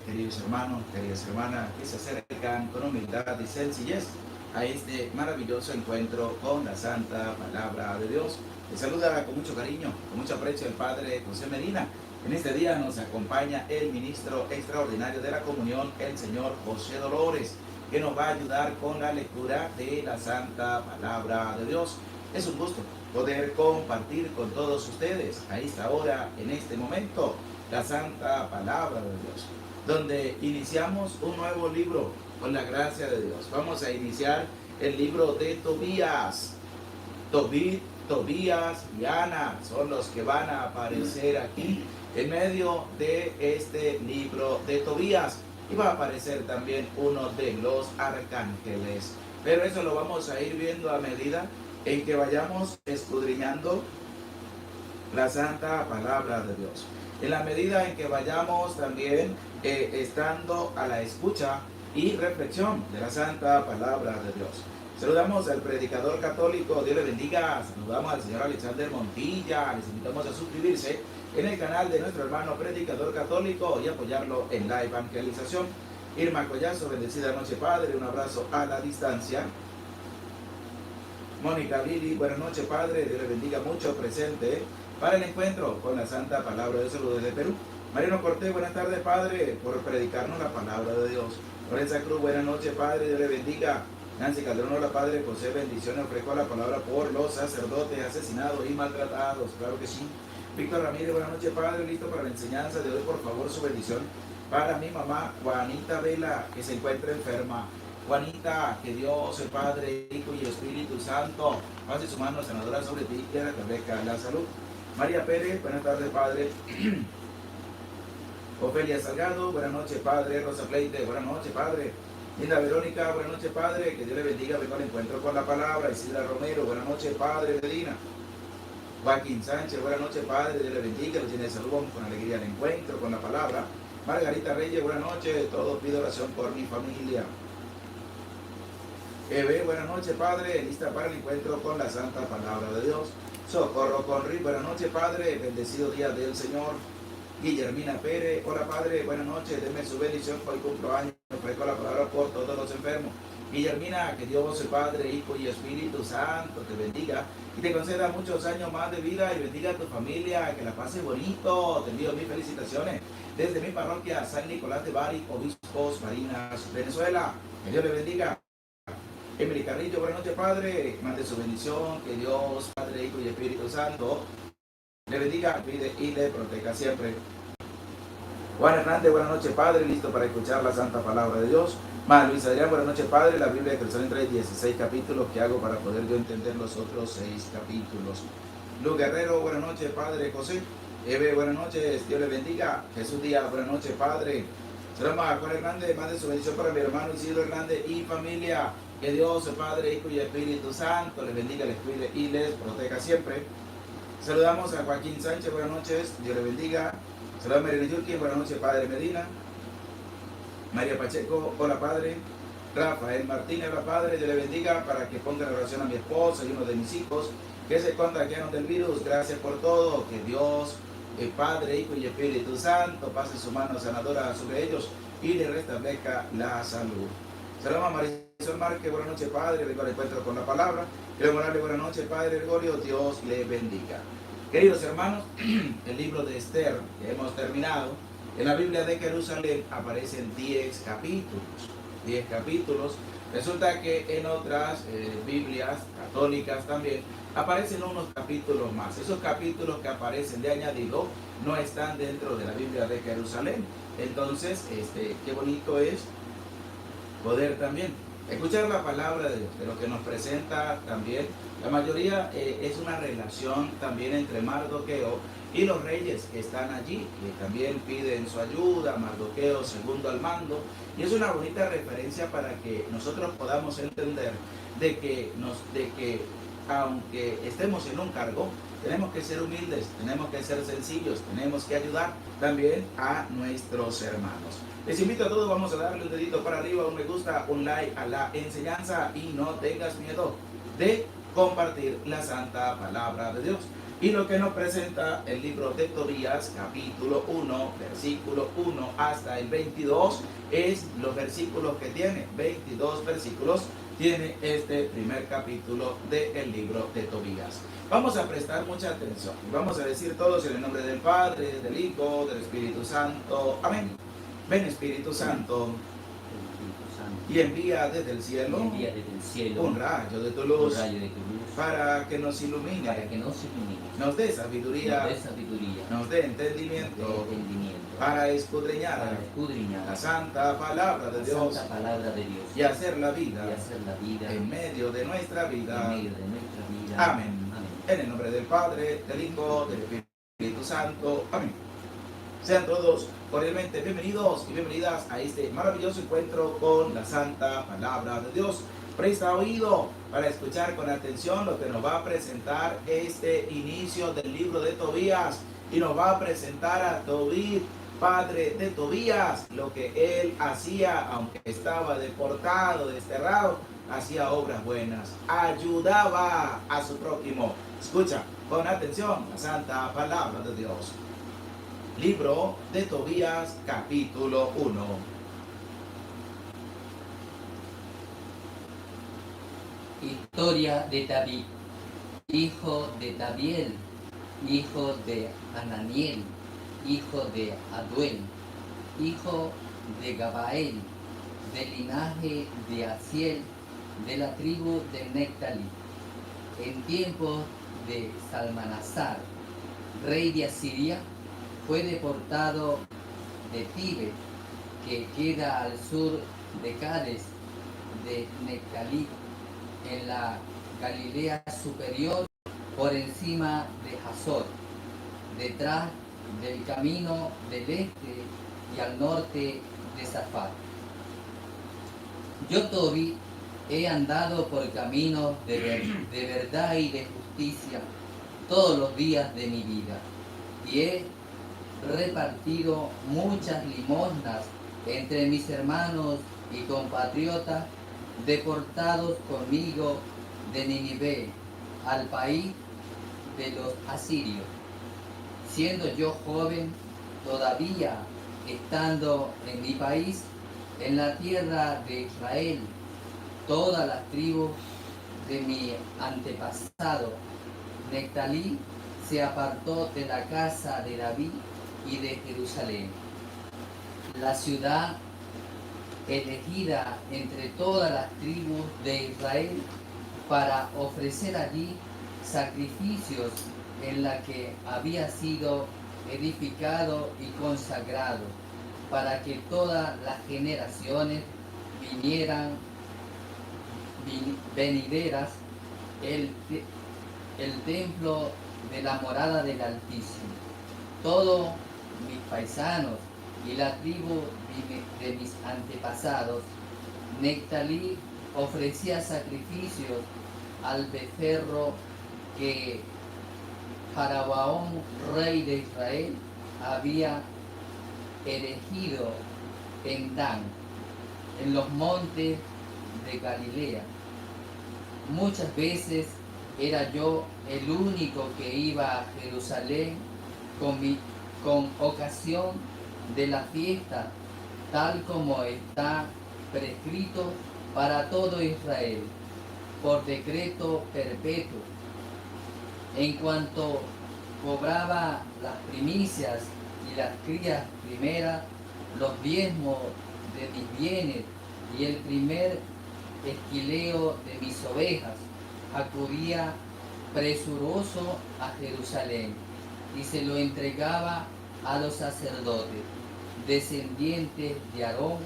queridos hermanos, queridas hermanas, que se acercan con humildad y sencillez a este maravilloso encuentro con la Santa Palabra de Dios. Les saluda con mucho cariño, con mucho aprecio el Padre José Medina. En este día nos acompaña el ministro extraordinario de la comunión, el señor José Dolores, que nos va a ayudar con la lectura de la Santa Palabra de Dios. Es un gusto poder compartir con todos ustedes a esta hora, en este momento, la Santa Palabra de Dios, donde iniciamos un nuevo libro con la gracia de Dios. Vamos a iniciar el libro de Tobías. Tobías y Ana son los que van a aparecer aquí en medio de este libro de Tobías. Y va a aparecer también uno de los arcángeles. Pero eso lo vamos a ir viendo a medida en que vayamos escudriñando la Santa Palabra de Dios. En la medida en que vayamos también estando a la escucha y reflexión de la Santa Palabra de Dios. Saludamos al predicador católico, Dios le bendiga. Saludamos al señor Alexander Montilla. Les invitamos a suscribirse en el canal de nuestro hermano predicador católico y apoyarlo en la evangelización. Irma Collazo, bendecida noche, Padre. Un abrazo a la distancia. Mónica Lili, buenas noches, Padre. Dios le bendiga mucho, presente para el encuentro con la Santa Palabra de Salud desde Perú. Mariano Cortés, buenas tardes, Padre, por predicarnos la Palabra de Dios. Lorenza Cruz, buenas noches, Padre. Dios le bendiga. Nancy Calderón, hola, Padre. José, bendiciones. Ofrezco la palabra por los sacerdotes asesinados y maltratados. Claro que sí. Víctor Ramírez, buenas noches, Padre. Listo para la enseñanza de hoy. Por favor, su bendición para mi mamá, Juanita Vela, que se encuentra enferma. Juanita, que Dios, el Padre, Hijo y Espíritu Santo pase su mano sanadora sobre ti y restablezca la salud. María Pérez, buenas tardes, Padre. Ofelia Salgado, buenas noches, Padre. Rosa Pleite, buenas noches, Padre. Linda Verónica, buenas noches, Padre. Que Dios le bendiga, vengo al encuentro con la palabra. Isidra Romero, buenas noches, Padre. Medina. Joaquín Sánchez, buenas noches, Padre. Dios le bendiga, los llene de salud, vamos con alegría al encuentro con la palabra. Margarita Reyes, buenas noches. Todos pido oración por mi familia. Eve, buenas noches, Padre. Lista para el encuentro con la Santa Palabra de Dios. Socorro Conri, buenas noches, Padre. Bendecido día del Señor. Guillermina Pérez, hola, Padre. Buenas noches. Denme su bendición. Hoy cumplo años. Ofrezco la palabra por todos los enfermos. Guillermina, que Dios, el Padre, Hijo y Espíritu Santo te bendiga y te conceda muchos años más de vida y bendiga a tu familia, que la pases bonito. Te envío mis felicitaciones desde mi parroquia San Nicolás de Bari, Obispos Marinas, Venezuela. Que Dios le bendiga. Emily Carrillo, buenas noches, Padre. Mande su bendición. Que Dios, Padre, Hijo y Espíritu Santo le bendiga, cuide y le proteja siempre. Juan Hernández, buenas noches, Padre. Listo para escuchar la Santa Palabra de Dios. Luis Adrián, buenas noches, Padre. La Biblia de Jerusalén trae 16 capítulos. ¿Qué hago para poder yo entender los otros 6 capítulos? Luz Guerrero, buenas noches, Padre. José Eve, buenas noches. Dios le bendiga. Jesús Díaz, buenas noches, Padre. Saludos a Juan Hernández. Mande su bendición para mi hermano Isidro Hernández y familia. Que Dios, el Padre, Hijo y Espíritu Santo les bendiga, les cuide y les proteja siempre. Saludamos a Joaquín Sánchez, buenas noches, Dios le bendiga. Saludos a María Yurkin, buenas noches, Padre Medina. María Pacheco, hola, Padre. Rafael Martínez, hola, Padre, Dios le bendiga, para que ponga en oración a mi esposa y uno de mis hijos que se contagiaron del virus. Gracias por todo, que Dios, el Padre, Hijo y Espíritu Santo pase su mano sanadora sobre ellos y le restablezca la salud. Saludos a Marisol Márquez, buenas noches, Padre, vengo al encuentro con la palabra. Quiero Morales, buenas noches, Padre Gregorio, Dios le bendiga. Queridos hermanos, el libro de Esther que hemos terminado, en la Biblia de Jerusalén aparecen 10 capítulos. 10 capítulos. Resulta que en otras Biblias católicas también aparecen unos capítulos más. Esos capítulos que aparecen de añadido no están dentro de la Biblia de Jerusalén. Entonces, qué bonito es poder también escuchar la palabra de Dios, de lo que nos presenta también. La mayoría es una relación también entre Mardoqueo y los reyes que están allí, que también piden su ayuda. Mardoqueo segundo al mando, y es una bonita referencia para que nosotros podamos entender de que aunque estemos en un cargo, tenemos que ser humildes, tenemos que ser sencillos, tenemos que ayudar también a nuestros hermanos. Les invito a todos, vamos a darle un dedito para arriba, un me gusta, un like a la enseñanza y no tengas miedo de compartir la Santa Palabra de Dios. Y lo que nos presenta el libro de Tobías, capítulo 1, versículo 1 hasta el 22, es los versículos que tiene. 22 versículos tiene este primer capítulo del libro de Tobías. Vamos a prestar mucha atención. Vamos a decir todos en el nombre del Padre, del Hijo, del Espíritu Santo. Amén. Ven, Espíritu Santo, y envía desde el cielo, un rayo de tu luz, para que nos ilumine, nos dé sabiduría, nos dé entendimiento, para escudriñar la santa palabra de Dios, y hacer la vida en medio de nuestra vida. Amén. En el nombre del Padre, del Hijo, del Espíritu Santo. Amén. Sean todos cordialmente bienvenidos y bienvenidas a este maravilloso encuentro con la santa palabra de Dios. Presta oído para escuchar con atención lo que nos va a presentar este inicio del libro de Tobías, y nos va a presentar a Tobit, padre de Tobías, lo que él hacía, aunque estaba deportado, desterrado, hacía obras buenas, ayudaba a su prójimo. Escucha con atención la santa palabra de Dios. Libro de Tobías, capítulo 1. Historia de David, hijo de Tabiel, hijo de Hananiel, hijo de Aduel, hijo de Gabael, del linaje de Asiel, de la tribu de Nectalí. En tiempos de Salmanasar, rey de Asiria, fue deportado de Tibet, que queda al sur de Cades de Nectalí, en la Galilea superior, por encima de Hazor, detrás del camino del este y al norte de Zafat. Yo, Tobí, he andado por caminos de verdad y de justicia todos los días de mi vida, y he repartido muchas limosnas entre mis hermanos y compatriotas deportados conmigo de Nínive al país de los asirios. Siendo yo joven, todavía estando en mi país, en la tierra de Israel, todas las tribus de mi antepasado Nectalí se apartó de la casa de David y de Jerusalén, la ciudad elegida entre todas las tribus de Israel, para ofrecer allí sacrificios en la que había sido edificado y consagrado, para que todas las generaciones venideras el templo de la morada del Altísimo. Todos mis paisanos y la tribu de mis antepasados, Nectalí ofrecía sacrificios al becerro que Jarabaón, rey de Israel, había erigido en Dan, en los montes de Galilea. Muchas veces era yo el único que iba a Jerusalén con ocasión de la fiesta, tal como está prescrito para todo Israel, por decreto perpetuo. En cuanto cobraba las primicias y las crías primeras, los diezmos de mis bienes y el primer esquileo de mis ovejas, acudía presuroso a Jerusalén y se lo entregaba a los sacerdotes, descendientes de Aarón,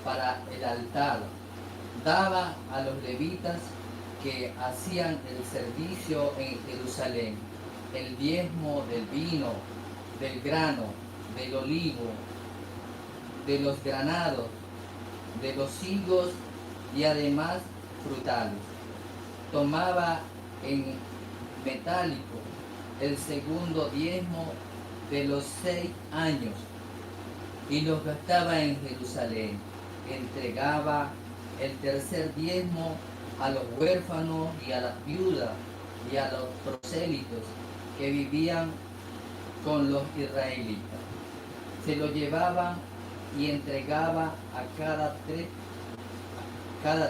para el altar. Daba a los levitas que hacían el servicio en Jerusalén el diezmo del vino, del grano, del olivo, de los granados, de los higos y además frutales. Tomaba en metálico el segundo diezmo de los 6 años y los gastaba en Jerusalén. Entregaba el tercer diezmo a los huérfanos y a las viudas y a los prosélitos, que vivían con los israelitas. Se lo llevaban y entregaba a cada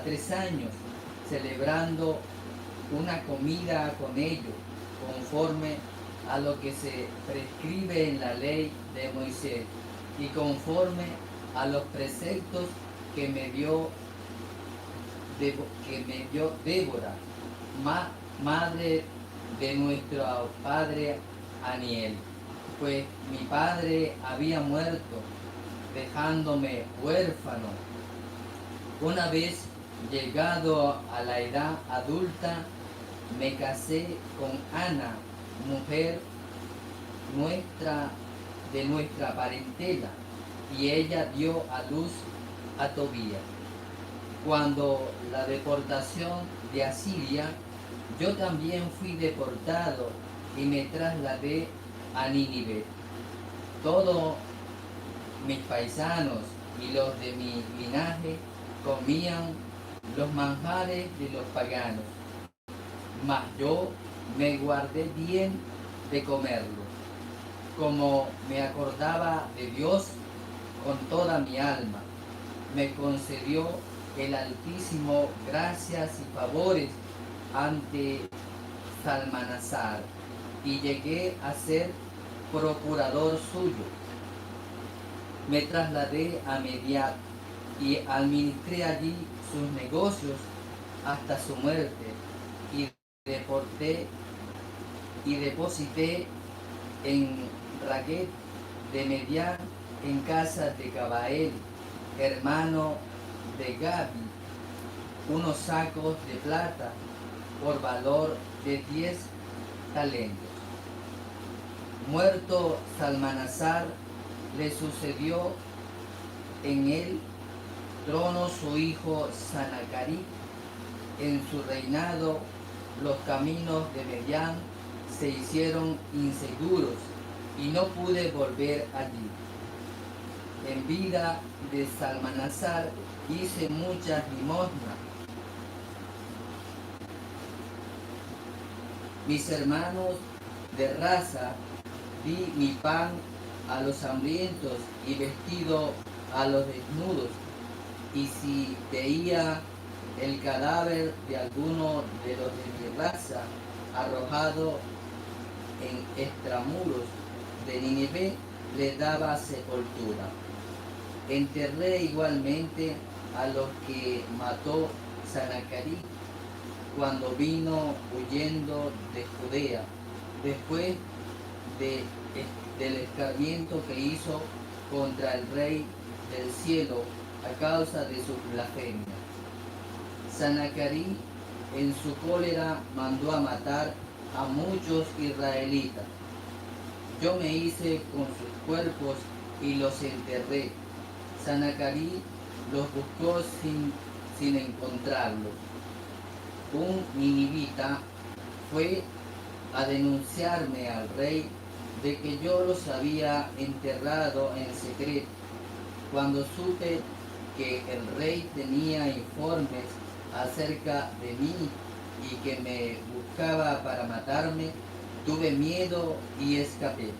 tres años, celebrando una comida con ellos, conforme a lo que se prescribe en la ley de Moisés y conforme a los preceptos que me dio Débora, madre de nuestro padre Aniel, pues mi padre había muerto, dejándome huérfano. Una vez llegado a la edad adulta, me casé con Ana, mujer de nuestra parentela, y ella dio a luz a Tobías. Cuando la deportación de Asiria, yo también fui deportado y me trasladé a Nínive. Todos mis paisanos y los de mi linaje comían los manjares de los paganos, mas yo me guardé bien de comerlo, como me acordaba de Dios con toda mi alma. Me concedió el Altísimo gracias y favores ante Salmanasar, y llegué a ser procurador suyo. Me trasladé a Mediat y administré allí sus negocios hasta su muerte, y deposité en Raguet de Medián, en casa de Gabael, hermano de Gabi, unos sacos de plata por valor de 10 talentos. Muerto Salmanasar, le sucedió en el trono su hijo Sanacarí. En su reinado los caminos de Medián se hicieron inseguros y no pude volver allí. En vida de Salmanasar hice muchas limosnas. Mis hermanos de raza, di mi pan a los hambrientos y vestido a los desnudos. Y si veía el cadáver de alguno de los de mi raza arrojado en extramuros de Nínive, le daba sepultura. Enterré igualmente a los que mató Sanacarí cuando vino huyendo de Judea, después del escarmiento que hizo contra el Rey del cielo a causa de su blasfemia. Sanacarí en su cólera mandó a matar a muchos israelitas. Yo me hice con sus cuerpos y los enterré. Sanacarí los buscó sin encontrarlos. Un ninivita fue a denunciarme al rey de que yo los había enterrado en secreto. Cuando supe que el rey tenía informes acerca de mí y que me buscaba para matarme, tuve miedo y escapé.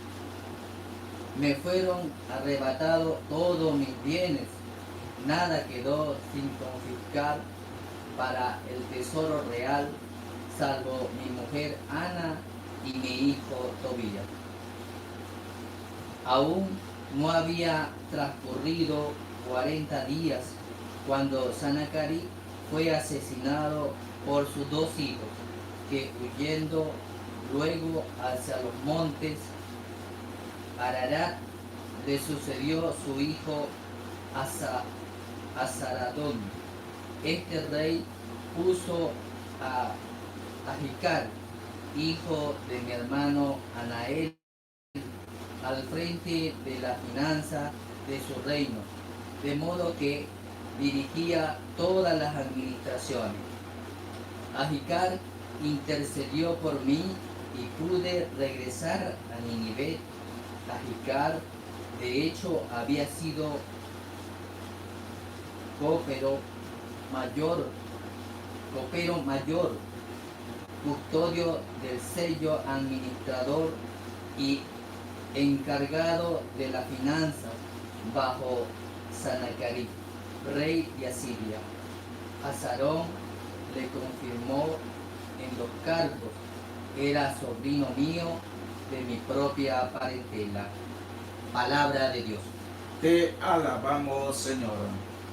Me fueron arrebatados todos mis bienes, nada quedó sin confiscar para el tesoro real, salvo mi mujer Ana y mi hijo Tobías. Aún no había transcurrido 40 días cuando Sanacarí fue asesinado por sus 2 hijos, que huyendo luego hacia los montes Ararat, le sucedió su hijo Azaradón. Este rey puso a Ahicar, hijo de mi hermano Anael, al frente de la finanza de su reino, de modo que dirigía todas las administraciones. Ahicar intercedió por mí y pude regresar a Nínive. Ahicar, de hecho, había sido copero mayor custodio del sello, administrador y encargado de las finanzas bajo Sanaquerib, rey de Asiria. Azarón le confirmó en los cargos, era sobrino mío de mi propia parentela. Palabra de Dios. Te alabamos, Señor.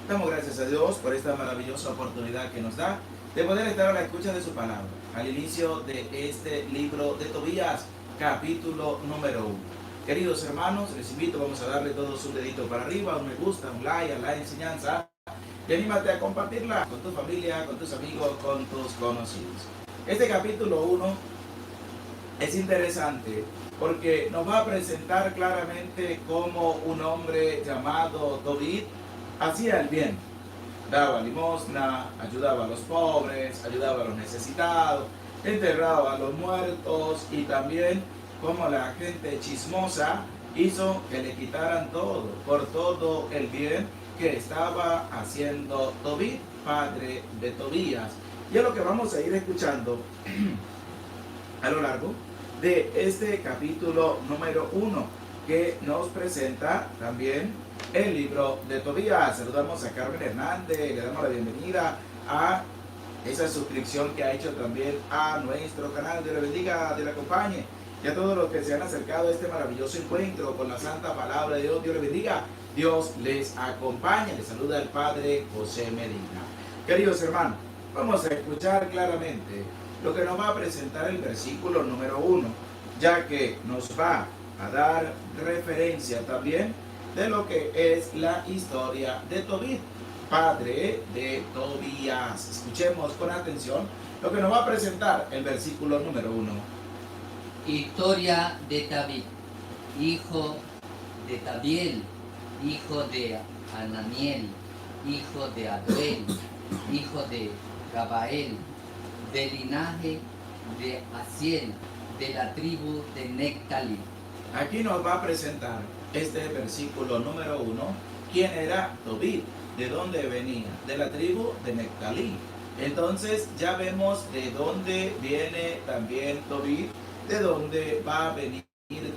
Damos gracias a Dios por esta maravillosa oportunidad que nos da de poder estar a la escucha de su palabra, al inicio de este libro de Tobías, capítulo número 1. Queridos hermanos, les invito, vamos a darle todos un dedito para arriba, un me gusta, un like a la enseñanza y anímate a compartirla con tu familia, con tus amigos, con tus conocidos. Este capítulo 1 es interesante porque nos va a presentar claramente cómo un hombre llamado Tobit hacía el bien. Daba limosna, ayudaba a los pobres, ayudaba a los necesitados, enterraba a los muertos y también como la gente chismosa hizo que le quitaran todo por todo el bien que estaba haciendo Tobit, padre de Tobías. Y es lo que vamos a ir escuchando a lo largo de este capítulo número 1 que nos presenta también el libro de Tobías. Saludamos a Carmen Hernández, le damos la bienvenida a esa suscripción que ha hecho también a nuestro canal. Dios le bendiga, Dios le acompañe. Y a todos los que se han acercado a este maravilloso encuentro con la santa palabra de Dios, Dios le bendiga, Dios les acompañe. Les saluda el Padre José Medina. Queridos hermanos, vamos a escuchar claramente lo que nos va a presentar el versículo número 1, ya que nos va a dar referencia también de lo que es la historia de Tobit, padre de Tobías. Escuchemos con atención lo que nos va a presentar el versículo número 1. Historia de David, hijo de Tabiel, hijo de Anamiel, hijo de Adbel, hijo de Gabael, del linaje de Asiel, de la tribu de Nectalí. Aquí nos va a presentar este versículo número 1, quién era Tobit, de dónde venía, de la tribu de Nectalí. Entonces ya vemos de dónde viene también Tobit, de dónde va a venir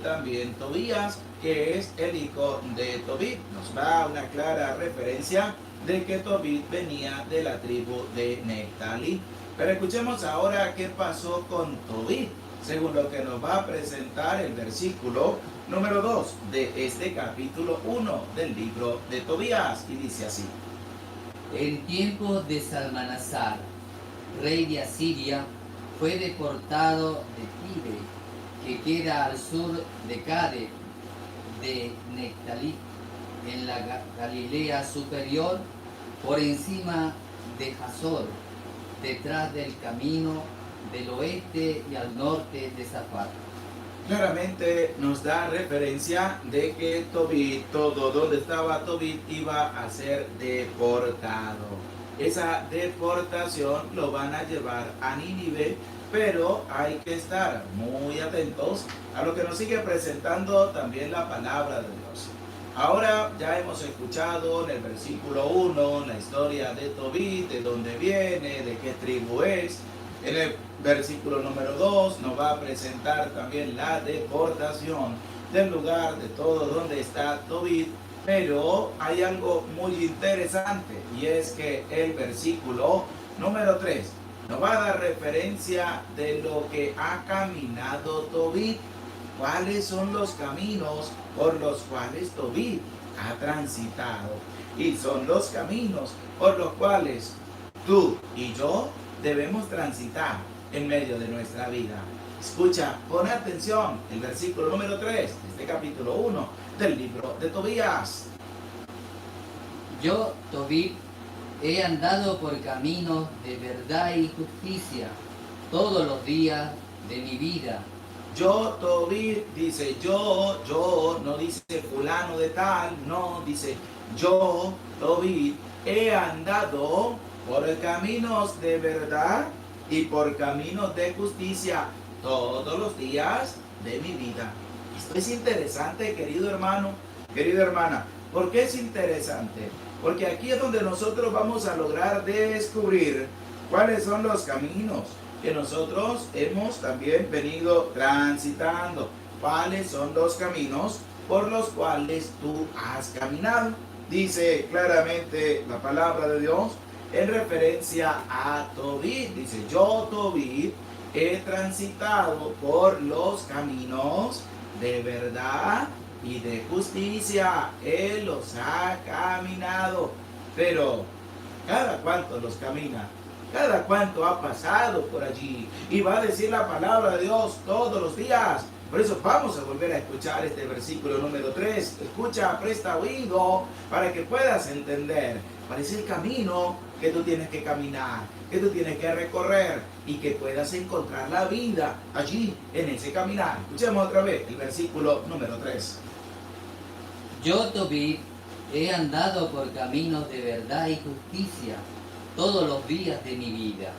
también Tobías, que es el hijo de Tobit. Nos da una clara referencia de que Tobit venía de la tribu de Nectalí. Pero escuchemos ahora qué pasó con Tobit, según lo que nos va a presentar el versículo número 2 de este capítulo 1 del libro de Tobías, y dice así. En tiempos de Salmanasar, rey de Asiria, fue deportado de Tire, que queda al sur de Cade, de Nectalí, en la Galilea superior, por encima de Hazor, detrás del camino del oeste y al norte de Zafat. Claramente nos da referencia de que Tobit, todo donde estaba Tobit, iba a ser deportado. Esa deportación lo van a llevar a Nínive, pero hay que estar muy atentos a lo que nos sigue presentando también la palabra de Dios. Ahora ya hemos escuchado en el versículo 1 la historia de Tobit, de dónde viene, de qué tribu es. En el versículo número 2 nos va a presentar también la deportación del lugar de todo donde está Tobit. Pero hay algo muy interesante, y es que el versículo número 3 nos va a dar referencia de lo que ha caminado Tobit. ¿Cuáles son los caminos por los cuales Tobit ha transitado? Y son los caminos por los cuales tú y yo debemos transitar en medio de nuestra vida. Escucha con atención el versículo número 3 de este capítulo 1 del libro de Tobías. Yo, Tobit, he andado por caminos de verdad y justicia todos los días de mi vida. Yo, Tobit, dice yo, no dice fulano de tal, no, dice yo, Tobit, he andado por caminos de verdad y por caminos de justicia todos los días de mi vida. Esto es interesante, querido hermano, querida hermana. ¿Por qué es interesante? Porque aquí es donde nosotros vamos a lograr descubrir cuáles son los caminos que nosotros hemos también venido transitando. ¿Cuáles son los caminos por los cuales tú has caminado? Dice claramente la palabra de Dios en referencia a Tobit. Dice, yo Tobit he transitado por los caminos de verdad y de justicia. Él los ha caminado. Pero, ¿cada cuánto los camina? ¿Cada cuánto ha pasado por allí? Y va a decir la palabra de Dios todos los días. Por eso vamos a volver a escuchar este versículo número 3. Escucha, presta oído para que puedas entender cuál es el camino que tú tienes que caminar, que tú tienes que recorrer y que puedas encontrar la vida allí en ese caminar. Escuchemos otra vez el versículo número 3. Yo, Tobit, he andado por caminos de verdad y justicia todos los días de mi vida.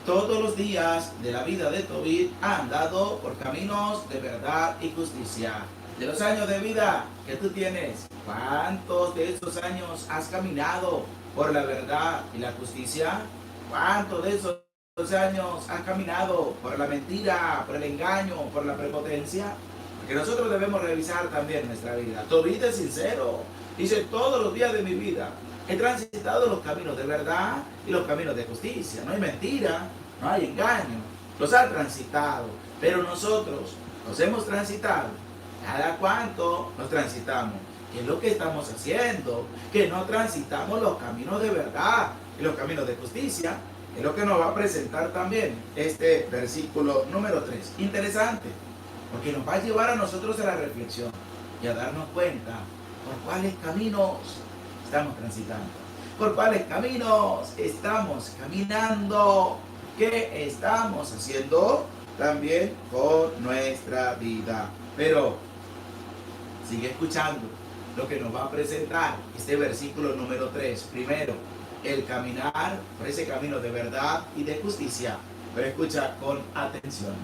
Todos los días de la vida de Tobit ha andado por caminos de verdad y justicia. De los años de vida que tú tienes, ¿cuántos de esos años has caminado por la verdad y la justicia? ¿Cuántos de esos años has caminado por la mentira, por el engaño, por la prepotencia? Porque nosotros debemos revisar también nuestra vida. Tobit es sincero. Dice, todos los días de mi vida he transitado los caminos de verdad y los caminos de justicia. No hay mentira, no hay engaño. Los ha transitado. Pero nosotros los hemos transitado. ¿Cada cuánto nos transitamos? ¿Qué es lo que estamos haciendo? Que no transitamos los caminos de verdad y los caminos de justicia. Es lo que nos va a presentar también este versículo número 3. Interesante, porque nos va a llevar a nosotros a la reflexión y a darnos cuenta por cuáles caminos estamos transitando, por cuáles caminos estamos caminando, qué estamos haciendo también con nuestra vida. Pero sigue escuchando lo que nos va a presentar este versículo número 3. Primero, el caminar por ese camino de verdad y de justicia. Pero escucha con atención.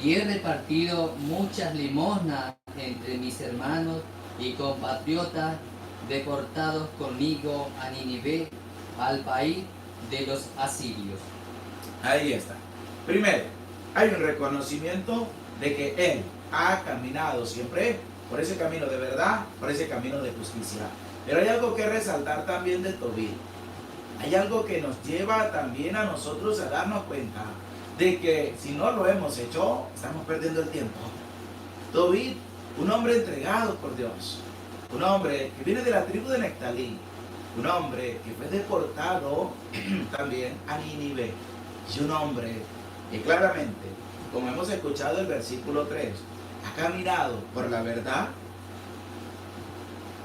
Y he repartido muchas limosnas entre mis hermanos y compatriotas deportados conmigo a Nínive, al país de los asirios. Ahí está. Primero, hay un reconocimiento de que él ha caminado siempre por ese camino de verdad, por ese camino de justicia. Pero hay algo que resaltar también de Tobit. Hay algo que nos lleva también a nosotros a darnos cuenta de que si no lo hemos hecho, estamos perdiendo el tiempo. Tobit, un hombre entregado por Dios, un hombre que viene de la tribu de Neftalí, un hombre que fue deportado también a Nínive, y un hombre que claramente, como hemos escuchado el versículo 3, ha caminado por la verdad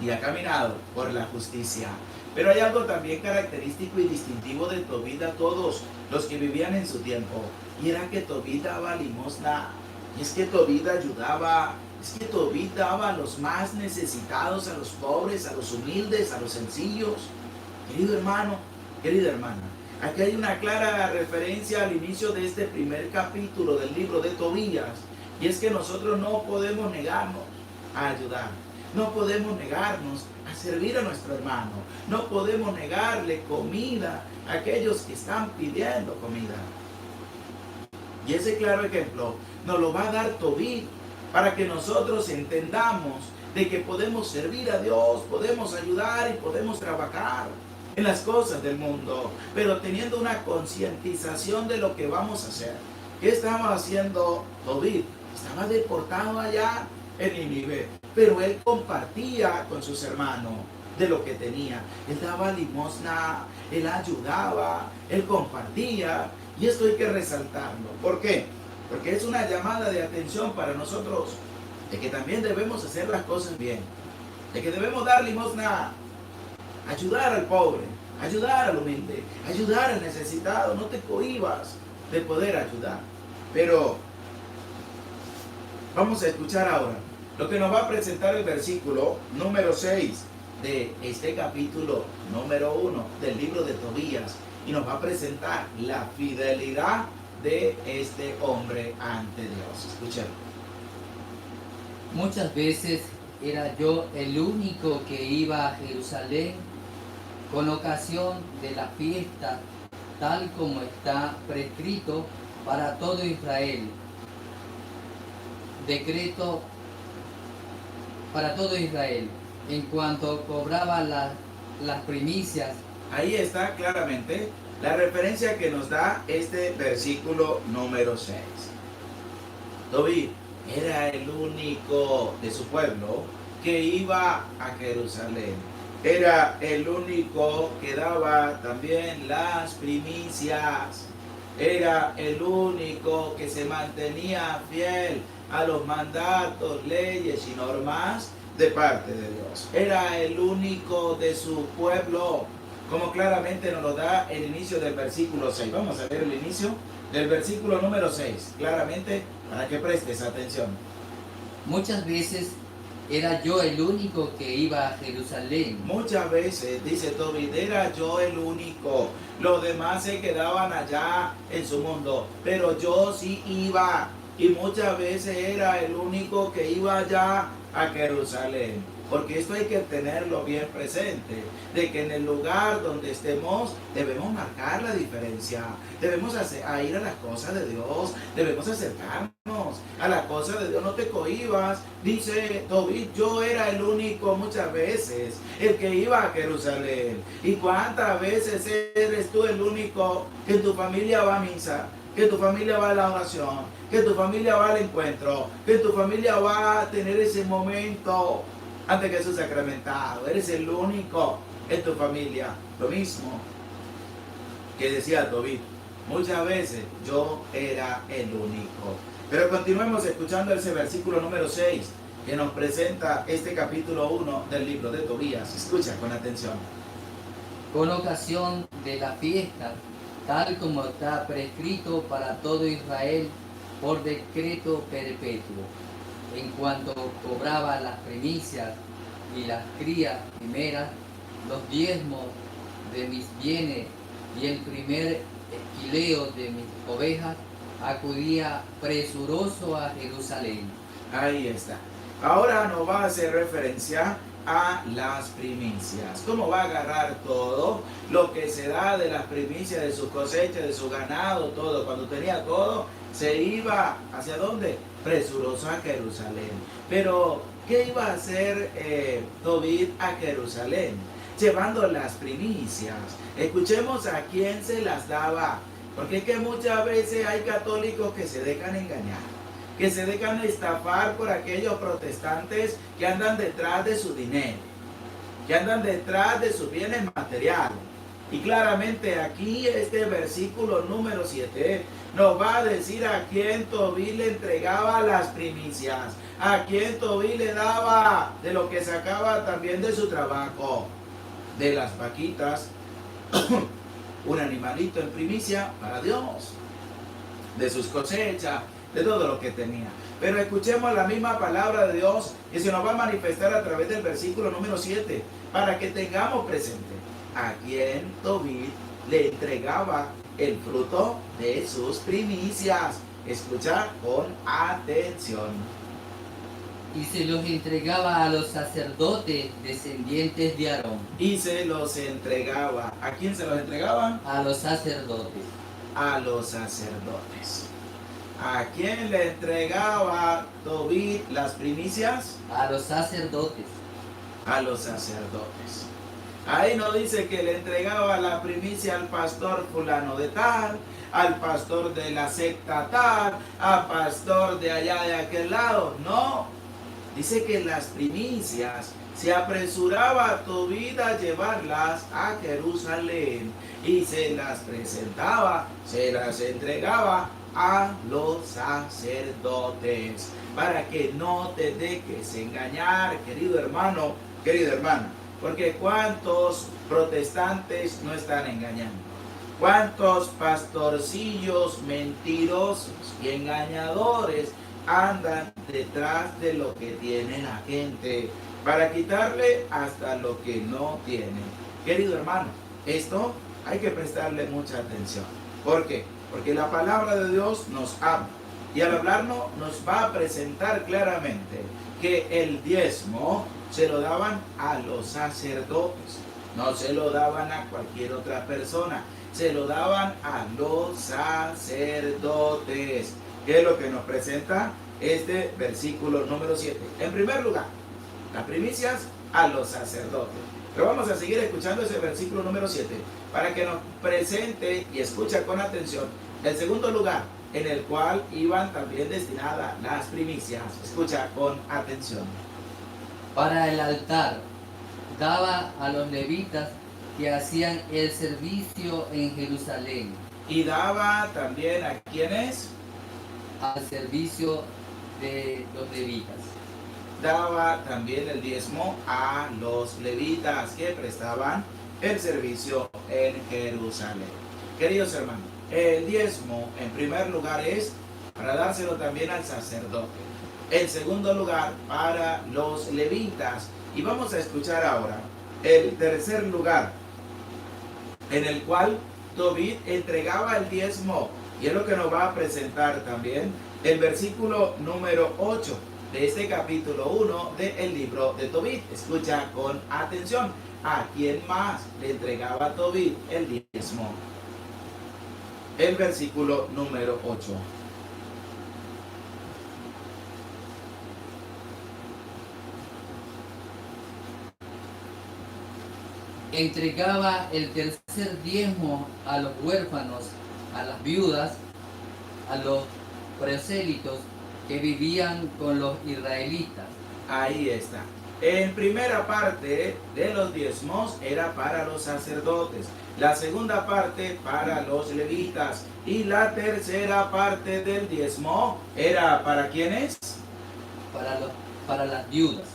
y ha caminado por la justicia. Pero hay algo también característico y distintivo de Tobit a todos los que vivían en su tiempo, y era que Tobit daba limosna, y es que Tobit ayudaba, es que Tobit daba a los más necesitados, a los pobres, a los humildes, a los sencillos. Querido hermano, querida hermana, aquí hay una clara referencia al inicio de este primer capítulo del libro de Tobías, y es que nosotros no podemos negarnos a ayudar, no podemos negarnos a servir a nuestro hermano, no podemos negarle comida a aquellos que están pidiendo comida. Y ese claro ejemplo nos lo va a dar Tobit para que nosotros entendamos de que podemos servir a Dios, podemos ayudar y podemos trabajar en las cosas del mundo, pero teniendo una concientización de lo que vamos a hacer. ¿Qué estaba haciendo Tobit? Estaba deportado allá en Nínive, pero él compartía con sus hermanos de lo que tenía. Él daba limosna, él ayudaba, él compartía, y esto hay que resaltarlo. ¿Por qué? Porque es una llamada de atención para nosotros, de que también debemos hacer las cosas bien, de que debemos dar limosna, ayudar al pobre, ayudar al humilde, ayudar al necesitado. No te cohibas de poder ayudar. Pero vamos a escuchar ahora lo que nos va a presentar el versículo número 6 de este capítulo número 1 del libro de Tobías, y nos va a presentar la fidelidad de este hombre ante Dios. Escuchen. Muchas veces era yo el único que iba a Jerusalén con ocasión de la fiesta tal como está prescrito para todo Israel. Decreto para todo Israel, en cuanto cobraba las primicias. Ahí está claramente la referencia que nos da este versículo número 6. Tobit era el único de su pueblo que iba a Jerusalén. Era el único que daba también las primicias. Era el único que se mantenía fiel a los mandatos, leyes y normas de parte de Dios. Era el único de su pueblo, como claramente nos lo da el inicio del versículo 6. Vamos a ver el inicio del versículo número 6, claramente, para que prestes atención. Muchas veces era yo el único que iba a Jerusalén. Muchas veces, dice Tobit, era yo el único. Los demás se quedaban allá en su mundo, pero yo sí iba. Y muchas veces era el único que iba allá a Jerusalén. Porque esto hay que tenerlo bien presente, de que en el lugar donde estemos debemos marcar la diferencia, debemos ir a las cosas de Dios, debemos acercarnos a las cosas de Dios, no te cohibas. Dice Tobit, yo era el único muchas veces, el que iba a Jerusalén. ¿Y cuántas veces eres tú el único que en tu familia va a misa? Que tu familia va a la oración, que tu familia va al encuentro, que tu familia va a tener ese momento ante Jesús sacramentado. Eres el único en tu familia. Lo mismo que decía Tobit, muchas veces yo era el único. Pero continuemos escuchando ese versículo número 6 que nos presenta este capítulo 1 del libro de Tobías. Escucha con atención. Con ocasión de la fiesta, tal como está prescrito para todo Israel por decreto perpetuo, en cuanto cobraba las primicias y las crías primeras, los diezmos de mis bienes y el primer esquileo de mis ovejas, acudía presuroso a Jerusalén. Ahí está. Ahora nos va a hacer referencia a las primicias. ¿Cómo va a agarrar todo lo que se da de las primicias de su cosecha, de su ganado, todo? Cuando tenía todo, se iba ¿hacia dónde? Presuroso a Jerusalén. Pero, ¿qué iba a hacer Tobit a Jerusalén? Llevando las primicias. Escuchemos a quién se las daba. Porque es que muchas veces hay católicos que se dejan engañar, que se dejan estafar por aquellos protestantes que andan detrás de su dinero, que andan detrás de sus bienes materiales. Y claramente aquí este versículo número 7 nos va a decir a quién Tobit le entregaba las primicias, a quién Tobit le daba de lo que sacaba también de su trabajo, de las vaquitas, un animalito en primicia para Dios, de sus cosechas, de todo lo que tenía. Pero escuchemos la misma palabra de Dios que se nos va a manifestar a través del versículo número 7, para que tengamos presente a quien Tobit le entregaba el fruto de sus primicias. Escucha con atención. Y se los entregaba a los sacerdotes descendientes de Aarón. Y se los entregaba. ¿A quién se los entregaba? A los sacerdotes. A los sacerdotes. ¿A quién le entregaba Tobit las primicias? A los sacerdotes. A los sacerdotes. Ahí no dice que le entregaba la primicia al pastor fulano de tal, al pastor de la secta tal, al pastor de allá de aquel lado. No. Dice que las primicias se apresuraba Tobit a llevarlas a Jerusalén y se las presentaba, se las entregaba a los sacerdotes, para que no te dejes engañar, querido hermano, querida hermana, porque cuántos protestantes no están engañando, cuántos pastorcillos mentirosos y engañadores andan detrás de lo que tiene la gente para quitarle hasta lo que no tiene. Querido hermano, esto hay que prestarle mucha atención. ¿Por qué? Porque la palabra de Dios nos habla Y al hablarnos nos va a presentar claramente que el diezmo se lo daban a los sacerdotes, no se lo daban a cualquier otra persona, se lo daban a los sacerdotes. ¿Qué es lo que nos presenta este versículo número 7? En primer lugar, las primicias a los sacerdotes. Pero vamos a seguir escuchando ese versículo número 7 para que nos presente y escucha con atención el segundo lugar en el cual iban también destinadas las primicias. Escucha con atención. Para el altar daba a los levitas que hacían el servicio en Jerusalén. Y daba también a quienes Al servicio de los levitas. Daba también el diezmo a los levitas que prestaban el servicio en Jerusalén. Queridos hermanos, el diezmo en primer lugar es para dárselo también al sacerdote. En segundo lugar, para los levitas. Y vamos a escuchar ahora el tercer lugar en el cual Tobit entregaba el diezmo. Y es lo que nos va a presentar también el versículo número 8 de este capítulo 1 del libro de Tobit. Escucha con atención. ¿A quién más le entregaba Tobit el diezmo? El versículo número 8. Entregaba el tercer diezmo a los huérfanos, a las viudas, a los prosélitos que vivían con los israelitas. Ahí está. En primera parte de los diezmos era para los sacerdotes, la segunda parte para los levitas y la tercera parte del diezmo era ¿para quiénes? Para las viudas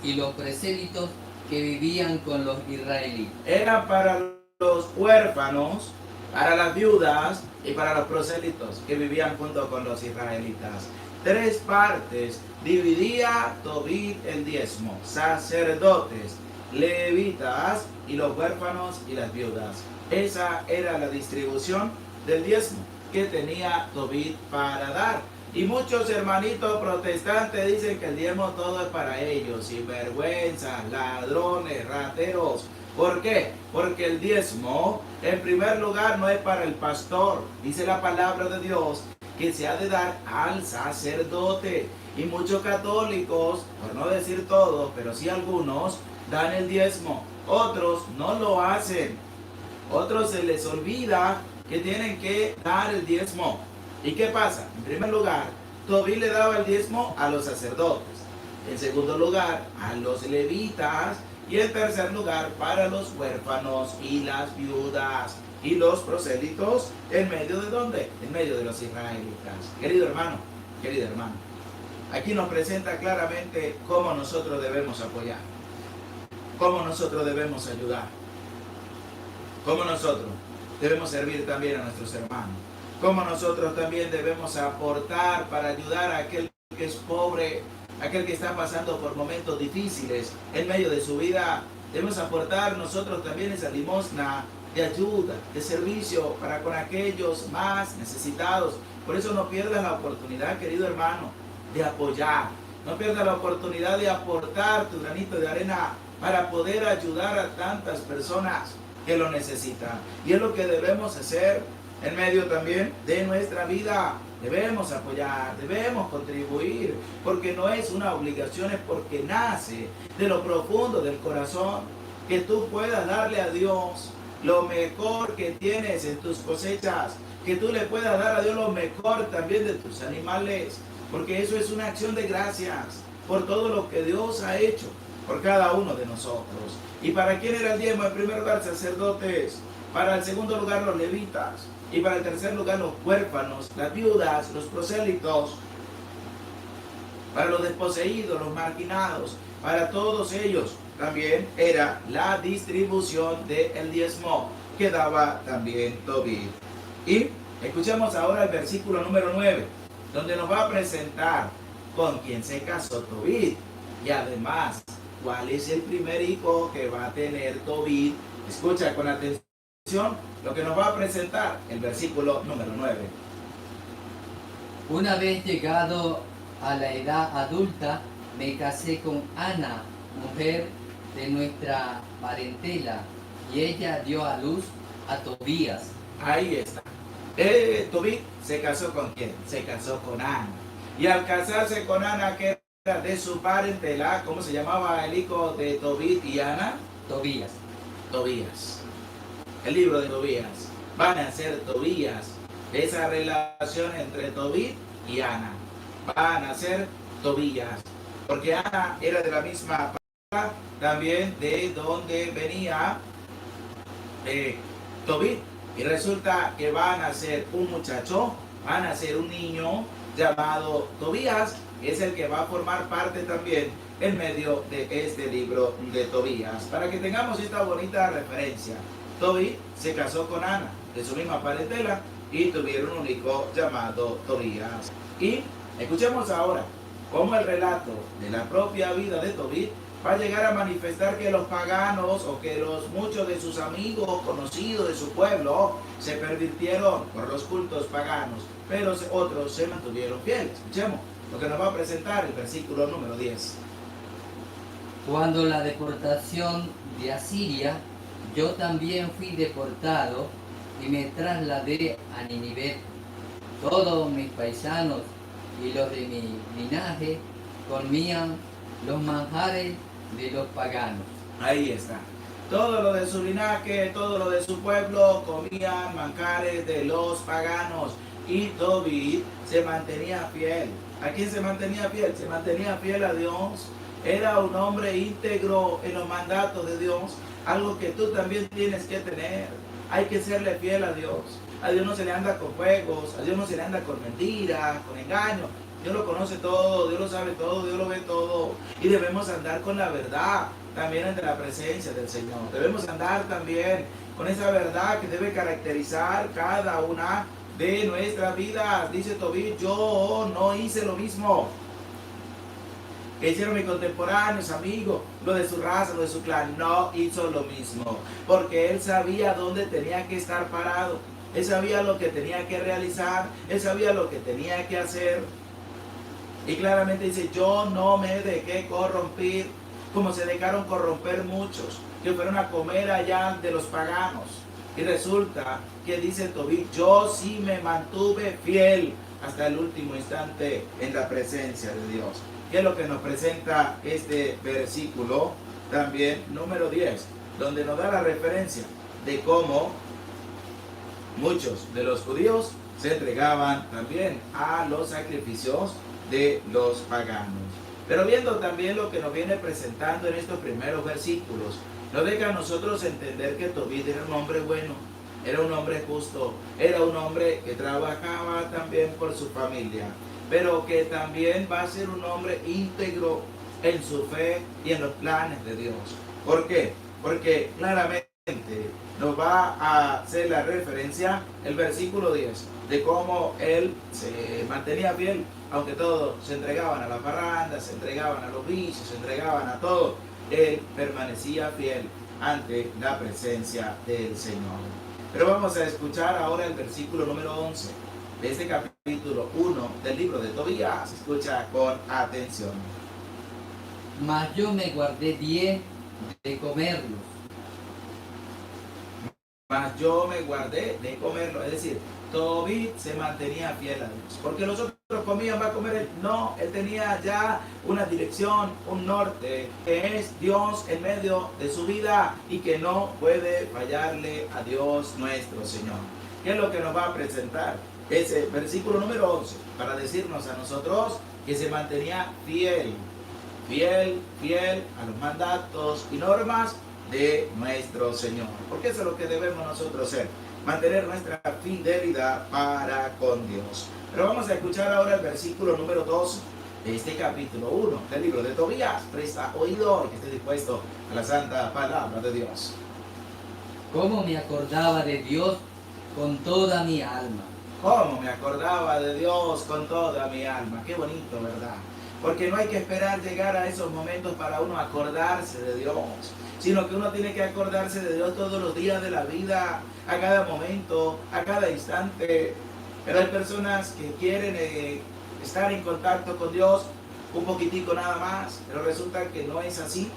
y los prosélitos que vivían con los israelitas. Era para los huérfanos, para las viudas y para los prosélitos que vivían junto con los israelitas. Tres partes dividía Tobit el diezmo: sacerdotes, levitas y los huérfanos y las viudas. Esa era la distribución del diezmo que tenía Tobit para dar. Y muchos hermanitos protestantes dicen que el diezmo todo es para ellos, sinvergüenzas, ladrones, rateros. ¿Por qué? Porque el diezmo, en primer lugar, no es para el pastor. Dice la palabra de Dios que se ha de dar al sacerdote. Y muchos católicos, por no decir todos, pero sí algunos, dan el diezmo. Otros no lo hacen. Otros se les olvida que tienen que dar el diezmo. ¿Y qué pasa? En primer lugar, Tobit le daba el diezmo a los sacerdotes. En segundo lugar, a los levitas. Y en tercer lugar, para los huérfanos y las viudas. Y los prosélitos, ¿en medio de dónde? En medio de los israelitas. Querido hermano, querida hermana, aquí nos presenta claramente cómo nosotros debemos apoyar, cómo nosotros debemos ayudar, cómo nosotros debemos servir también a nuestros hermanos, cómo nosotros también debemos aportar para ayudar a aquel que es pobre, aquel que está pasando por momentos difíciles en medio de su vida. Debemos aportar nosotros también esa limosna de ayuda, de servicio para con aquellos más necesitados. Por eso no pierdas la oportunidad, querido hermano, de apoyar. No pierdas la oportunidad de aportar tu granito de arena para poder ayudar a tantas personas que lo necesitan. Y es lo que debemos hacer en medio también de nuestra vida. Debemos apoyar, debemos contribuir, porque no es una obligación, es porque nace de lo profundo del corazón, que tú puedas darle a Dios lo mejor que tienes en tus cosechas, que tú le puedas dar a Dios lo mejor también de tus animales, porque eso es una acción de gracias por todo lo que Dios ha hecho por cada uno de nosotros. ¿Y para quién era el diezmo? En primer lugar, sacerdotes; para el segundo lugar, los levitas; y para el tercer lugar, los huérfanos, las viudas, los prosélitos; para los desposeídos, los marginados. Para todos ellos también era la distribución del diezmo que daba también Tobit. Y escuchemos ahora el versículo número 9, donde nos va a presentar con quién se casó Tobit y además cuál es el primer hijo que va a tener Tobit. Escucha con atención lo que nos va a presentar el versículo número 9. Una vez llegado a la edad adulta, me casé con Ana, mujer de nuestra parentela, y ella dio a luz a Tobías. Ahí está. Tobit se casó con quién? Se casó con Ana. Y al casarse con Ana, que era de su parentela, ¿cómo se llamaba el hijo de Tobit y Ana? Tobías. Tobías. El libro de Tobías. Van a ser Tobías. Esa relación entre Tobit y Ana. Van a ser Tobías. Porque Ana era de la misma parentela, también de donde venía Tobit. Y resulta que van a ser un muchacho, van a ser un niño llamado Tobías, que es el que va a formar parte también en medio de este libro de Tobías. Para que tengamos esta bonita referencia. Tobit se casó con Ana, de su misma parentela, y tuvieron un hijo llamado Tobías. Y escuchemos ahora cómo el relato de la propia vida de Tobit va a llegar a manifestar que los paganos o que muchos de sus amigos, conocidos de su pueblo, se pervirtieron por los cultos paganos, pero otros se mantuvieron fieles. Escuchemos lo que nos va a presentar el versículo número 10. Cuando la deportación de Asiria, yo también fui deportado y me trasladé a Nínive. Todos mis paisanos y los de mi linaje comían los manjares de los paganos. Ahí está. Todo lo de su linaje, todo lo de su pueblo comían manjares de los paganos. Y Tobit se mantenía fiel. ¿A quién se mantenía fiel? Se mantenía fiel a Dios. Era un hombre íntegro en los mandatos de Dios. Algo que tú también tienes que tener. Hay que serle fiel a Dios. A Dios no se le anda con juegos. A Dios no se le anda con mentiras, con engaños. Dios lo conoce todo, Dios lo sabe todo, Dios lo ve todo. Y debemos andar con la verdad también ante la presencia del Señor. Debemos andar también con esa verdad que debe caracterizar cada una de nuestras vidas. Dice Tobit, yo no hice lo mismo que hicieron mis contemporáneos, amigos, lo de su raza, lo de su clan. No hizo lo mismo, porque él sabía dónde tenía que estar parado. Él sabía lo que tenía que realizar, él sabía lo que tenía que hacer. Y claramente dice, yo no me dejé corromper, como se dejaron corromper muchos, que fueron a comer allá de los paganos. Y resulta que dice Tobit, yo sí me mantuve fiel hasta el último instante en la presencia de Dios. ¿Qué es lo que nos presenta este versículo? También número 10, donde nos da la referencia de cómo muchos de los judíos se entregaban también a los sacrificios de los paganos. Pero viendo también lo que nos viene presentando en estos primeros versículos, nos deja a nosotros entender que Tobit era un hombre bueno, era un hombre justo, era un hombre que trabajaba también por su familia, pero que también va a ser un hombre íntegro en su fe y en los planes de Dios. ¿Por qué? Porque claramente nos va a hacer la referencia el versículo 10 de cómo él se mantenía fiel, aunque todos se entregaban a la parranda, se entregaban a los vicios, se entregaban a todo. Él permanecía fiel ante la presencia del Señor. Pero vamos a escuchar ahora el versículo número 11 de este capítulo 1 del libro de Tobías. Escucha con atención. Mas yo me guardé bien de comerlos. Mas yo me guardé de comerlo. Es decir, Tobit se mantenía fiel a Dios. Porque los otros comían, va a comer él. No, él tenía ya una dirección, un norte, que es Dios en medio de su vida y que no puede fallarle a Dios nuestro Señor. ¿Qué es lo que nos va a presentar? Ese versículo número 11, para decirnos a nosotros que se mantenía fiel a los mandatos y normas de nuestro Señor. Porque eso es lo que debemos nosotros ser, mantener nuestra fidelidad para con Dios. Pero vamos a escuchar ahora el versículo número 12 de este capítulo 1 del libro de Tobías. Presta oído y que esté dispuesto a la santa palabra de Dios. Cómo me acordaba de Dios con toda mi alma. Cómo me acordaba de Dios con toda mi alma. Qué bonito, ¿verdad? Porque no hay que esperar llegar a esos momentos para uno acordarse de Dios, sino que uno tiene que acordarse de Dios todos los días de la vida, a cada momento, a cada instante. Pero hay personas que quieren estar en contacto con Dios un poquitico nada más, pero resulta que no es así,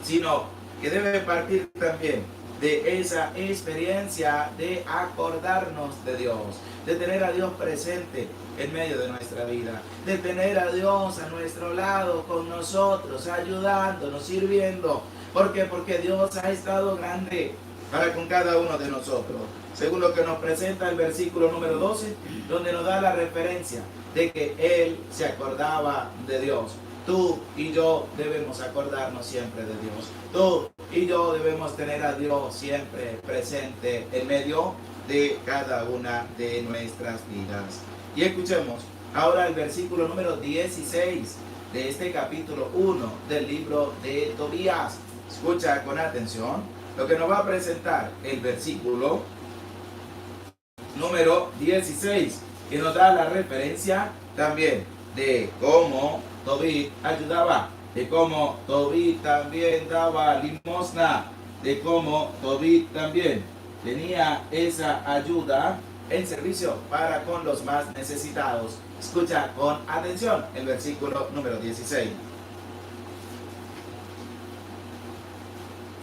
sino que debe partir también de esa experiencia de acordarnos de Dios, de tener a Dios presente en medio de nuestra vida, de tener a Dios a nuestro lado con nosotros, ayudándonos, sirviendo. ¿Por qué? Porque Dios ha estado grande para con cada uno de nosotros. Según lo que nos presenta el versículo número 12, donde nos da la referencia de que Él se acordaba de Dios. Tú y yo debemos acordarnos siempre de Dios. Tú y yo debemos tener a Dios siempre presente en medio de cada una de nuestras vidas. Y escuchemos ahora el versículo número 16 de este capítulo 1 del libro de Tobías. Escucha con atención lo que nos va a presentar el versículo número 16, que nos da la referencia también de cómo Tobit ayudaba, de cómo Tobit también daba limosna, de cómo Tobit también tenía esa ayuda en servicio para con los más necesitados. Escucha con atención el versículo número 16.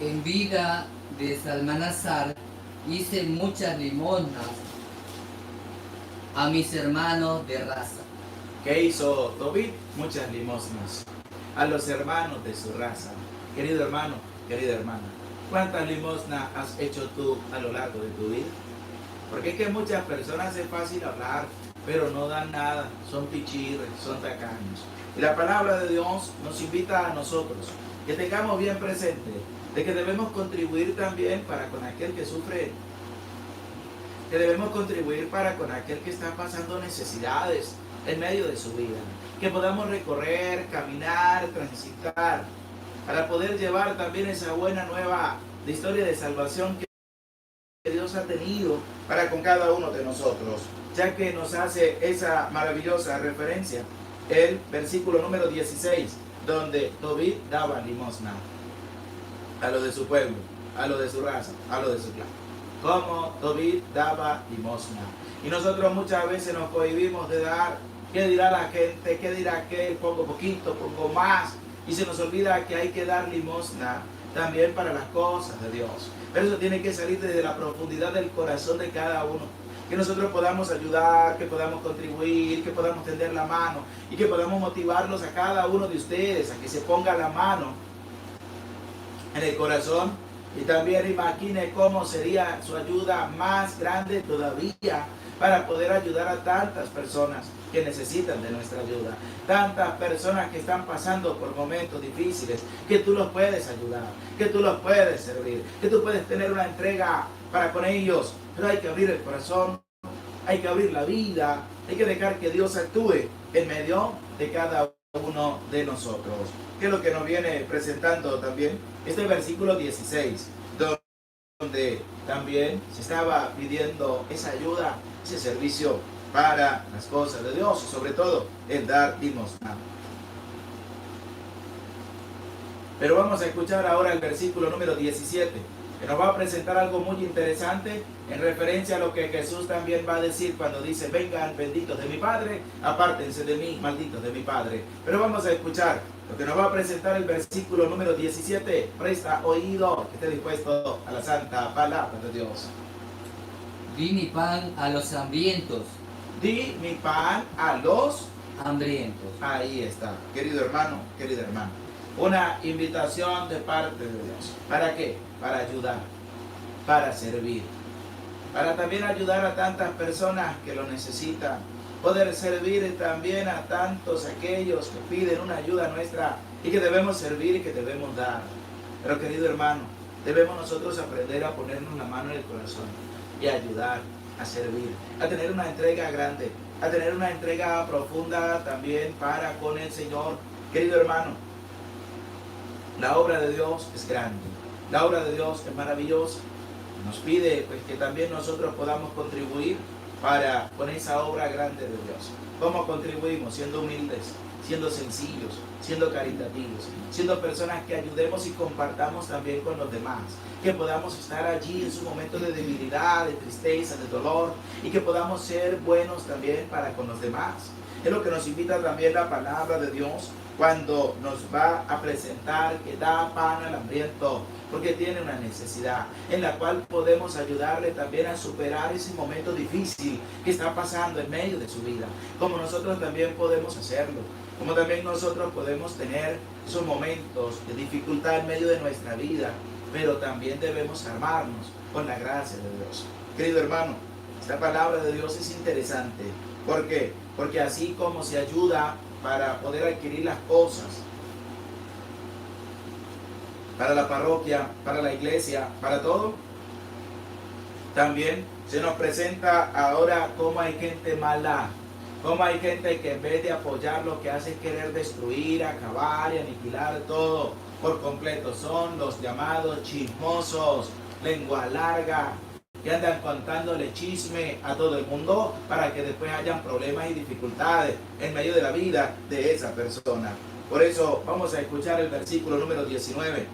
En vida de Salmanasar hice muchas limosnas a mis hermanos de raza. ¿Qué hizo Tobit? Muchas limosnas a los hermanos de su raza. Querido hermano, querida hermana, ¿cuántas limosnas has hecho tú a lo largo de tu vida? Porque es que muchas personas es fácil hablar, pero no dan nada, son pichirres, son tacaños. Y la palabra de Dios nos invita a nosotros que tengamos bien presente de que debemos contribuir también para con aquel que sufre, que debemos contribuir para con aquel que está pasando necesidades en medio de su vida, que podamos recorrer, caminar, transitar, para poder llevar también esa buena nueva de historia de salvación que Dios ha tenido para con cada uno de nosotros, ya que nos hace esa maravillosa referencia el versículo número 16, donde Tobit daba limosna a lo de su pueblo, a lo de su raza, a lo de su clan. Como Tobit daba limosna. Y nosotros muchas veces nos cohibimos de dar. ¿Qué dirá la gente? ¿Qué dirá aquel? Pongo poquito, pongo más. Y se nos olvida que hay que dar limosna también para las cosas de Dios. Pero eso tiene que salir desde la profundidad del corazón de cada uno. Que nosotros podamos ayudar, que podamos contribuir, que podamos tender la mano y que podamos motivarlos a cada uno de ustedes a que se ponga la mano en el corazón y también imagine cómo sería su ayuda más grande todavía para poder ayudar a tantas personas que necesitan de nuestra ayuda, tantas personas que están pasando por momentos difíciles, que tú los puedes ayudar, que tú los puedes servir, que tú puedes tener una entrega para con ellos, pero hay que abrir el corazón, hay que abrir la vida, hay que dejar que Dios actúe en medio de cada uno de nosotros. ¿Qué es lo que nos viene presentando también? Este versículo 16, donde también se estaba pidiendo esa ayuda, ese servicio para las cosas de Dios y sobre todo el dar limosna. Pero vamos a escuchar ahora el versículo número 17, que nos va a presentar algo muy interesante en referencia a lo que Jesús también va a decir cuando dice: vengan benditos de mi Padre, apártense de mí, malditos de mi Padre. Pero vamos a escuchar lo que nos va a presentar el versículo número 17. Presta oído, que esté dispuesto a la santa palabra de Dios. Di mi pan a los hambrientos. Di mi pan a los hambrientos. Ahí está, querido hermano, querida hermana. Una invitación de parte de Dios. ¿Para qué? Para ayudar, para servir, para también ayudar a tantas personas que lo necesitan. Poder servir también a tantos aquellos que piden una ayuda nuestra y que debemos servir y que debemos dar. Pero querido hermano, debemos nosotros aprender a ponernos la mano en el corazón y ayudar, a servir, a tener una entrega grande, a tener una entrega profunda también para con el Señor. Querido hermano, la obra de Dios es grande, la obra de Dios es maravillosa. Nos pide pues que también nosotros podamos contribuir con esa obra grande de Dios. ¿Cómo contribuimos? Siendo humildes, siendo sencillos, siendo caritativos, siendo personas que ayudemos y compartamos también con los demás, que podamos estar allí en su momento de debilidad, de tristeza, de dolor, y que podamos ser buenos también para con los demás. Es lo que nos invita también la palabra de Dios cuando nos va a presentar que da pan al hambriento, porque tiene una necesidad, en la cual podemos ayudarle también a superar ese momento difícil que está pasando en medio de su vida, como nosotros también podemos hacerlo, como también nosotros podemos tener esos momentos de dificultad en medio de nuestra vida, pero también debemos armarnos con la gracia de Dios. Querido hermano, esta palabra de Dios es interesante. ¿Por qué? Porque así como se ayuda para poder adquirir las cosas, para la parroquia, para la iglesia, para todo, también se nos presenta ahora cómo hay gente mala, cómo hay gente que en vez de apoyar lo que hace es querer destruir, acabar y aniquilar todo por completo. Son los llamados chismosos, lengua larga, que andan contándole chisme a todo el mundo para que después hayan problemas y dificultades en medio de la vida de esa persona. Por eso vamos a escuchar el versículo número 19,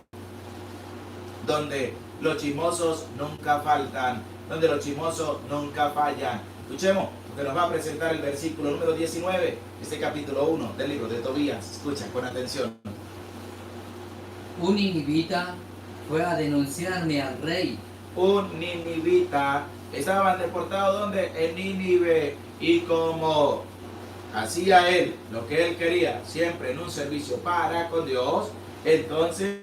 donde los chismosos nunca faltan, donde los chismosos nunca fallan. Escuchemos lo que nos va a presentar el versículo número 19, este capítulo 1 del libro de Tobías. Escucha con atención. Un ninivita fue a denunciarme al rey. Un ninivita, estaban deportados donde en Nínive, y como hacía él lo que él quería, siempre en un servicio para con Dios, entonces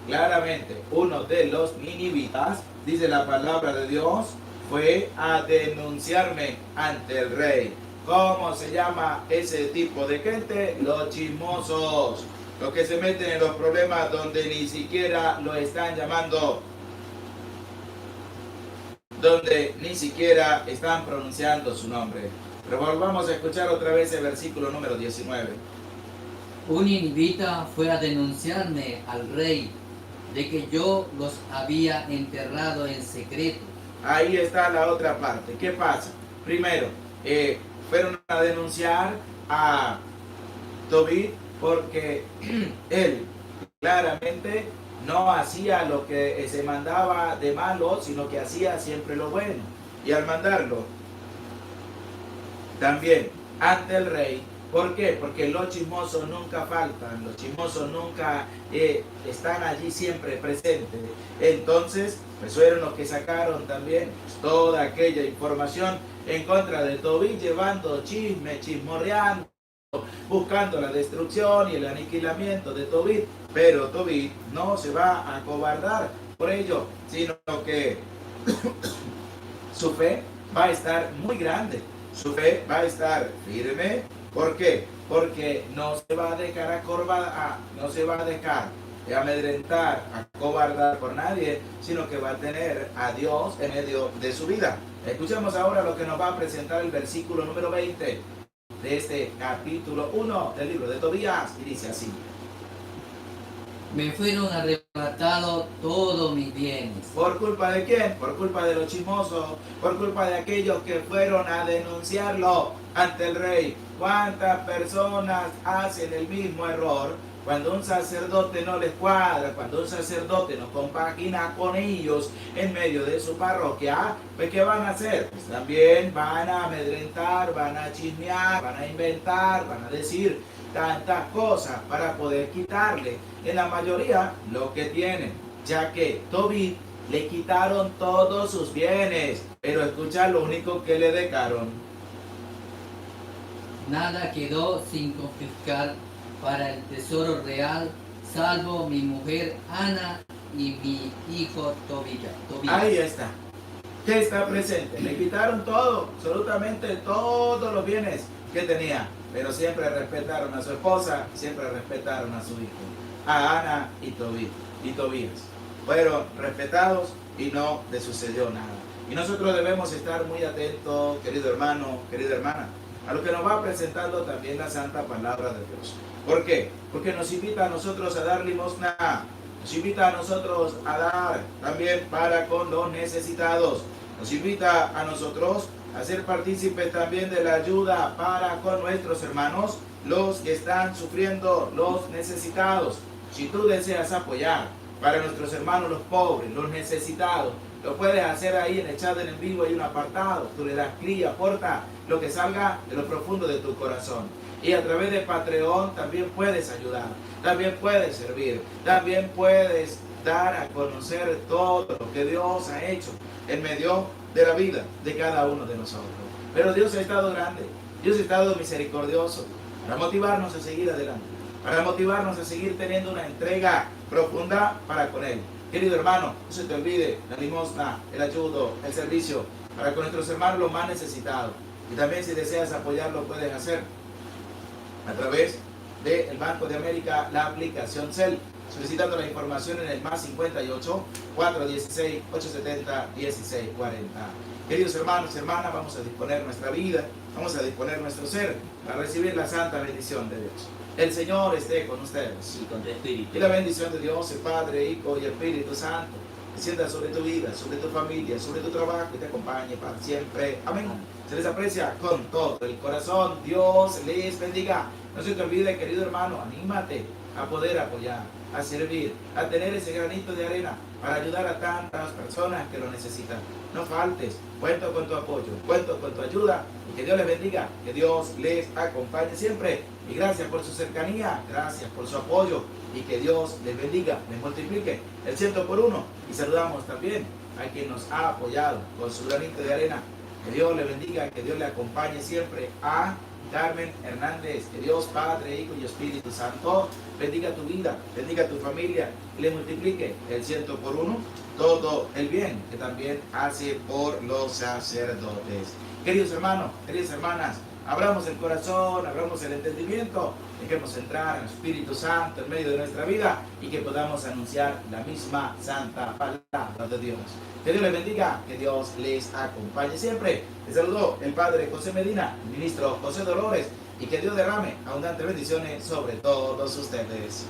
claramente uno de los ninivitas, dice la palabra de Dios, fue a denunciarme ante el rey. ¿Cómo se llama ese tipo de gente? Los chismosos, los que se meten en los problemas donde ni siquiera lo están llamando, donde ni siquiera están pronunciando su nombre. Pero volvamos a escuchar otra vez el versículo número 19. Un ninivita fue a denunciarme al rey de que yo los había enterrado en secreto. Ahí está la otra parte. ¿Qué pasa? Primero, fueron a denunciar a Tobit porque él claramente no hacía lo que se mandaba de malo, sino que hacía siempre lo bueno. Y al mandarlo también ante el rey, ¿por qué? Porque los chismosos nunca faltan, los chismosos nunca están allí siempre presentes. Entonces, pues fueron los que sacaron también toda aquella información en contra de Tobit, llevando chisme, chismorreando, buscando la destrucción y el aniquilamiento de Tobit. Pero Tobit no se va a acobardar por ello, sino que su fe va a estar muy grande, su fe va a estar firme. ¿Por qué? Porque no se va a dejar no se va a dejar amedrentar, acobardar por nadie, sino que va a tener a Dios en medio de su vida. Escuchemos ahora lo que nos va a presentar el versículo número 20 de este capítulo 1 del libro de Tobías, y dice así: Me fueron arrebatados todos mis bienes. ¿Por culpa de quién? Por culpa de los chismosos, por culpa de aquellos que fueron a denunciarlo ante el rey. ¿Cuántas personas hacen el mismo error? Cuando un sacerdote no les cuadra, cuando un sacerdote no compagina con ellos en medio de su parroquia, pues ¿qué van a hacer? Pues también van a amedrentar, van a chismear, van a inventar, van a decir tantas cosas para poder quitarle en la mayoría lo que tienen, ya que Tobit le quitaron todos sus bienes, pero escucha lo único que le dejaron. Nada quedó sin confiscar para el tesoro real, salvo mi mujer Ana y mi hijo Tobías. Ahí está. ¿Qué está presente? Le quitaron todo, absolutamente todos los bienes que tenía, pero siempre respetaron a su esposa, siempre respetaron a su hijo, a Ana y Tobías. Fueron respetados y no les sucedió nada. Y nosotros debemos estar muy atentos, querido hermano, querida hermana, a lo que nos va presentando también la santa palabra de Dios. ¿Por qué? Porque nos invita a nosotros a dar limosna, nos invita a nosotros a dar también para con los necesitados, nos invita a nosotros a ser partícipes también de la ayuda para con nuestros hermanos los que están sufriendo, los necesitados. Si tú deseas apoyar para nuestros hermanos los pobres, los necesitados, lo puedes hacer ahí en el chat en vivo, hay un apartado, tú le das clic y aporta lo que salga de lo profundo de tu corazón. Y a través de Patreon también puedes ayudar, también puedes servir, también puedes dar a conocer todo lo que Dios ha hecho en medio de la vida de cada uno de nosotros. Pero Dios ha estado grande, Dios ha estado misericordioso para motivarnos a seguir adelante, para motivarnos a seguir teniendo una entrega profunda para con Él. Querido hermano, no se te olvide la limosna, el ayudo, el servicio para con nuestros hermanos los más necesitados. Y también si deseas apoyarlo puedes hacer a través del Banco de América, la aplicación CEL, solicitando la información en el más 58 416 870 1640. Queridos hermanos y hermanas, vamos a disponer nuestra vida, vamos a disponer nuestro ser para recibir la santa bendición de Dios. El Señor esté con ustedes. Y con tu espíritu. Y la bendición de Dios, el Padre, Hijo y Espíritu Santo, descienda sobre tu vida, sobre tu familia, sobre tu trabajo y te acompañe para siempre. Amén. Se les aprecia con todo el corazón. Dios les bendiga. No se te olvide, querido hermano, anímate a poder apoyar, a servir, a tener ese granito de arena para ayudar a tantas personas que lo necesitan. No faltes, cuento con tu apoyo, cuento con tu ayuda y que Dios les bendiga, que Dios les acompañe siempre. Y gracias por su cercanía, gracias por su apoyo y que Dios les bendiga, les multiplique el 100 por 1. Y saludamos también a quien nos ha apoyado con su granito de arena. Que Dios le bendiga, que Dios le acompañe siempre a Carmen Hernández. Que Dios Padre, Hijo y Espíritu Santo bendiga tu vida, bendiga tu familia y le multiplique el 100 por 1 todo el bien que también hace por los sacerdotes. Queridos hermanos, queridas hermanas, abramos el corazón, abramos el entendimiento, dejemos entrar al Espíritu Santo en medio de nuestra vida y que podamos anunciar la misma santa palabra de Dios. Que Dios les bendiga, que Dios les acompañe siempre. Les saludó el Padre José Medina, el ministro José Dolores, y que Dios derrame abundantes bendiciones sobre todos ustedes.